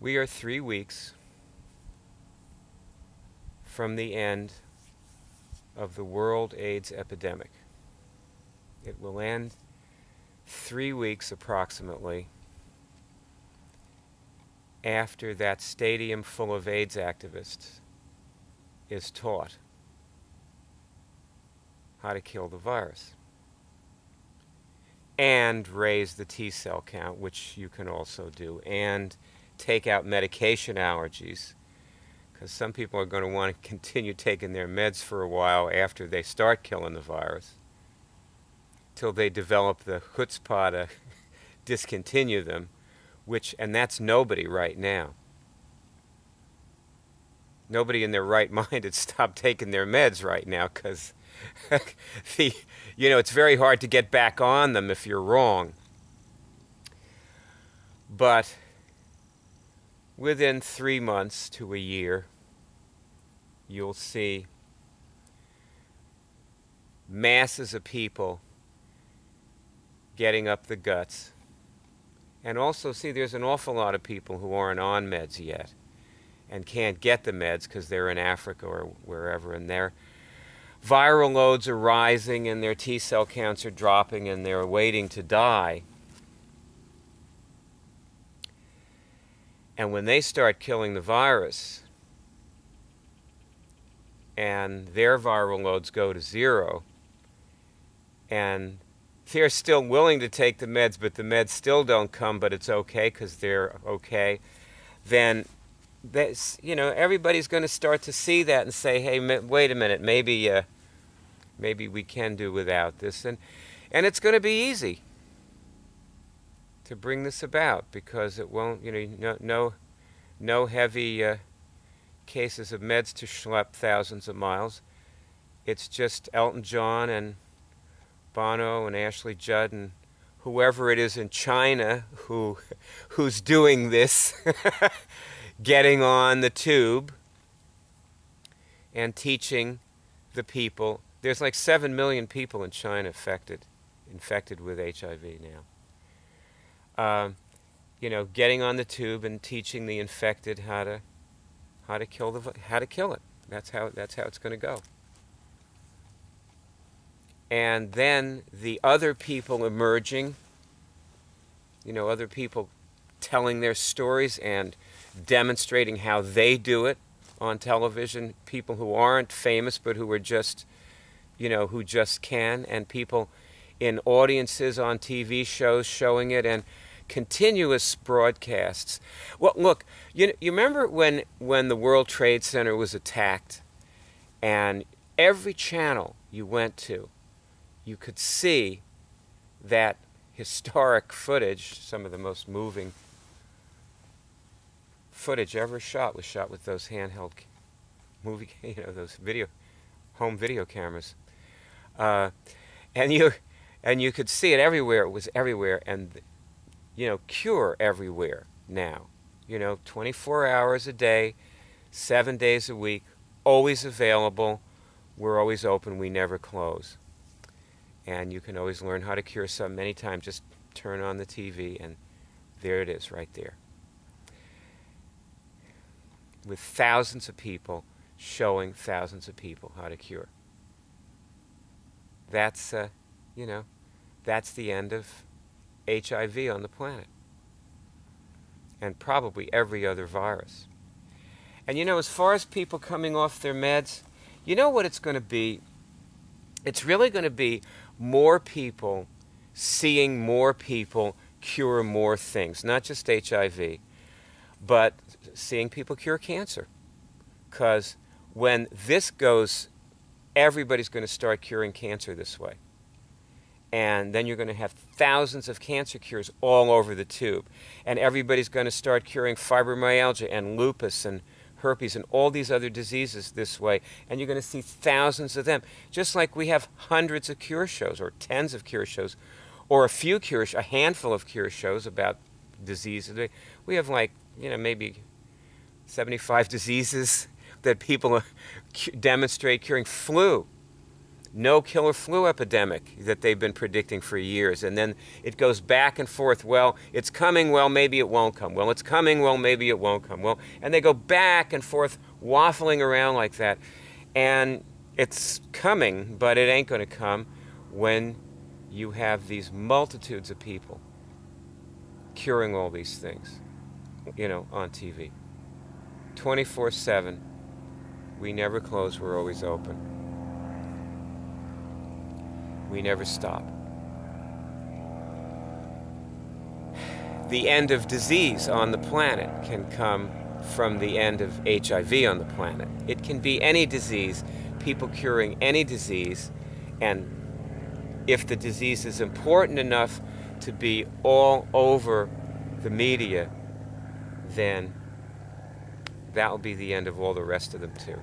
We are 3 weeks from the end of the world AIDS epidemic. It will end 3 weeks approximately after that stadium full of AIDS activists is taught how to kill the virus and raise the T-cell count, which you can also do, and take out medication allergies, because some people are going to want to continue taking their meds for a while after they start killing the virus, till they develop the chutzpah to discontinue them, and that's nobody right now. Nobody in their right mind had stopped taking their meds right now, because it's very hard to get back on them if you're wrong. But within 3 months to a year, you'll see masses of people getting up the guts. And also see there's an awful lot of people who aren't on meds yet and can't get the meds because they're in Africa or wherever, and their viral loads are rising and their T-cell counts are dropping and they're waiting to die. And when they start killing the virus and their viral loads go to 0 and they're still willing to take the meds, but the meds still don't come, but it's okay because they're okay, then everybody's going to start to see that and say, hey, wait a minute, maybe we can do without this. And it's going to be easy to bring this about, because it won't, no heavy cases of meds to schlep thousands of miles. It's just Elton John and Bono and Ashley Judd and whoever it is in China who's doing this, getting on the tube and teaching the people. There's like 7 million people in China infected with HIV now. Getting on the tube and teaching the infected how to kill it. That's how it's going to go. And then the other people emerging, other people telling their stories and demonstrating how they do it on television, people who aren't famous but who are just, who just can, and people in audiences on TV shows showing it, and continuous broadcasts. Well, look, you remember when the World Trade Center was attacked, and every channel you went to, you could see that historic footage. Some of the most moving footage ever shot was shot with those handheld those home video cameras, and you could see it everywhere. It was everywhere, and cure everywhere now. 24 hours a day, 7 days a week, always available. We're always open. We never close. And you can always learn how to cure something anytime. Just turn on the TV and there it is right there, with thousands of people showing thousands of people how to cure. That's, that's the end of HIV on the planet, and probably every other virus. And as far as people coming off their meds, what it's going to be? It's really going to be more people seeing more people cure more things, not just HIV, but seeing people cure cancer. Because when this goes, everybody's going to start curing cancer this way. And then you're going to have thousands of cancer cures all over the tube. And everybody's going to start curing fibromyalgia and lupus and herpes and all these other diseases this way. And you're going to see thousands of them. Just like we have hundreds of cure shows or tens of cure shows or a handful of cure shows about diseases. We have maybe 75 diseases that people demonstrate curing. Flu. no killer flu epidemic that they've been predicting for years. And then it goes back and forth. Well, it's coming. Well, maybe it won't come. Well, it's coming. Well, maybe it won't come. Well, and they go back and forth, waffling around like that. And it's coming, but it ain't going to come when you have these multitudes of people curing all these things, on TV. 24/7. We never close. We're always open. We never stop. The end of disease on the planet can come from the end of HIV on the planet. It can be any disease, people curing any disease, and if the disease is important enough to be all over the media, then that will be the end of all the rest of them too.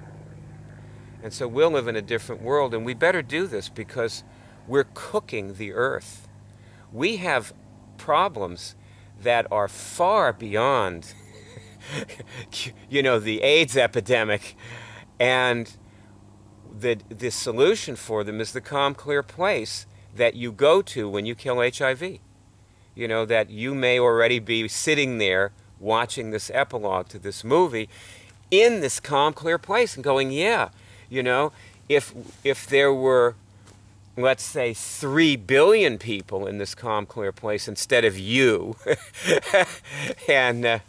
And so we'll live in a different world, and we better do this because we're cooking the earth. We have problems that are far beyond, the AIDS epidemic. And the solution for them is the calm, clear place that you go to when you kill HIV. That you may already be sitting there watching this epilogue to this movie in this calm, clear place and going, yeah, if there were, let's say, 3 billion people in this calm, clear place instead of you, and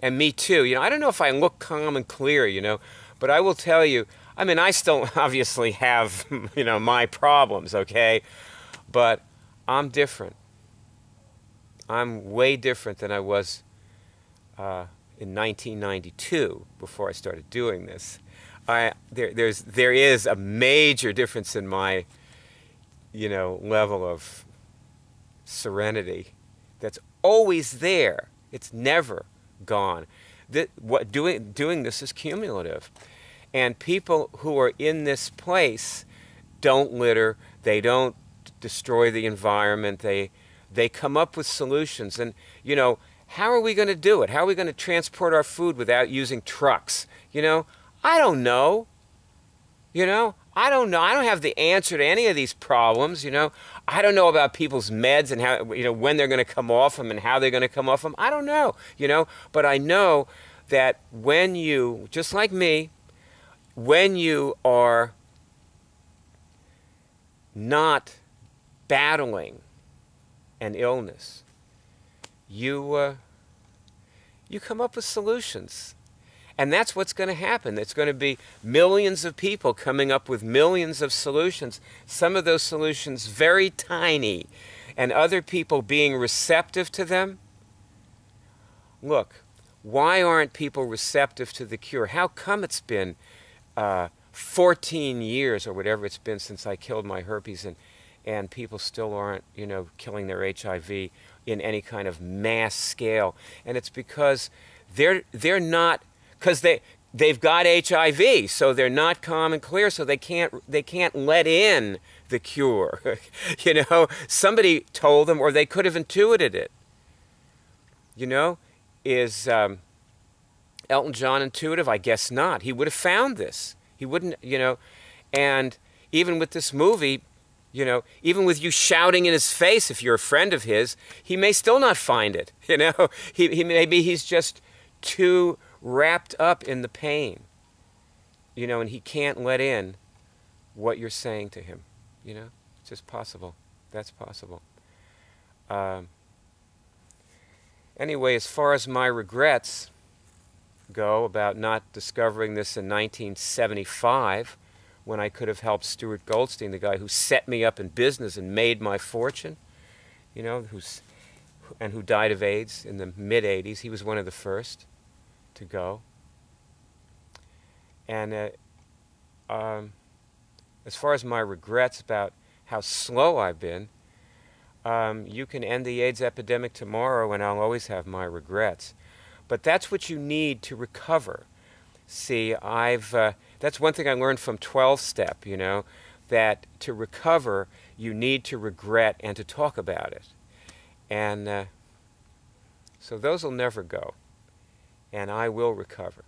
me too. I don't know if I look calm and clear, but I will tell you, I still obviously have, my problems, okay? But I'm different. I'm way different than I was in 1992 before I started doing this. There is a major difference in my, level of serenity that's always there. It's never gone. Doing this is cumulative. And people who are in this place don't litter, they don't destroy the environment, they come up with solutions. And, how are we going to do it? How are we going to transport our food without using trucks? I don't know. I don't know. I don't have the answer to any of these problems, I don't know about people's meds and how, when they're going to come off them and how they're going to come off them. I don't know, But I know that when you, just like me, when you are not battling an illness, you come up with solutions. And that's what's going to happen. It's going to be millions of people coming up with millions of solutions, some of those solutions very tiny, and other people being receptive to them. Look, why aren't people receptive to the cure? How come it's been 14 years or whatever it's been since I killed my herpes, and people still aren't, killing their HIV in any kind of mass scale? And it's because they're not, because they've got HIV, so they're not calm and clear, so they can't let in the cure. Somebody told them, or they could have intuited it. Is Elton John intuitive? I guess not. He would have found this. He wouldn't, and even with this movie, even with you shouting in his face, if you're a friend of his, he may still not find it. Maybe he's just too wrapped up in the pain, and he can't let in what you're saying to him. It's just possible. That's possible. Anyway, as far as my regrets go about not discovering this in 1975, when I could have helped Stuart Goldstein, the guy who set me up in business and made my fortune, who died of AIDS in the mid-'80s. He was one of the first to go. And as far as my regrets about how slow I've been, you can end the AIDS epidemic tomorrow and I'll always have my regrets. But that's what you need to recover. See, that's one thing I learned from 12-step, that to recover, you need to regret and to talk about it. And so those will never go. And I will recover.